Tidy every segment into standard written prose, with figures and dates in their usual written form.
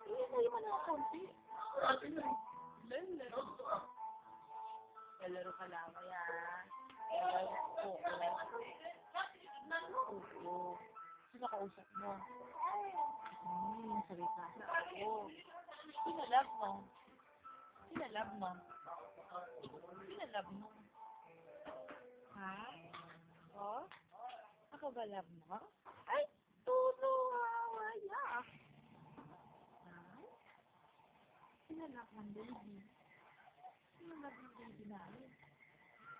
Ilayo mo na konti. Lalaro ka lang. Ayan. Oo. Sino kausap mo? Salita na ako. Pinalab mo. Pinalab mo. Pinalab mo. Ha? Oh? Ako ba love mo? Ay! Tulong! Awaya! Ay? Pinalab ng baby. Pinalab ng baby namin.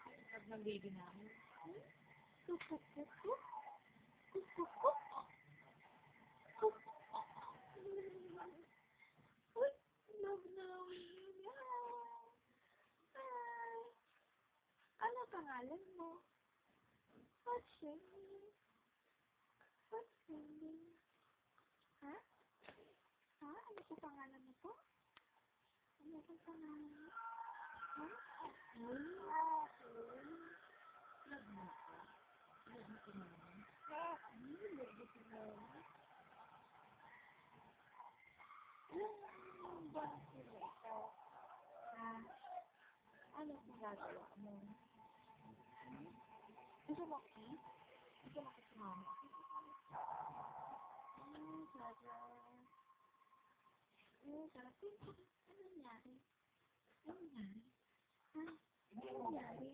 Pinalab ng baby namin. Kukukukuk. Kukukuk. Uy! Love namin. Ay! Ano pangalan mo? What's your name? What's your name? Ha? Ha? Ano po pangalan mo po? Ano po pangalan mo? Ha? Love mo ka? Love mo si mama? Love mo si mama? Bakit sila ikaw? Ha? Ano pong gagawa mo? Gusto mo kiss? Gusto mo kiss mama? Sarap. Sarap. Ano nangyari? Ano nangyari? Ha? Ano nangyari?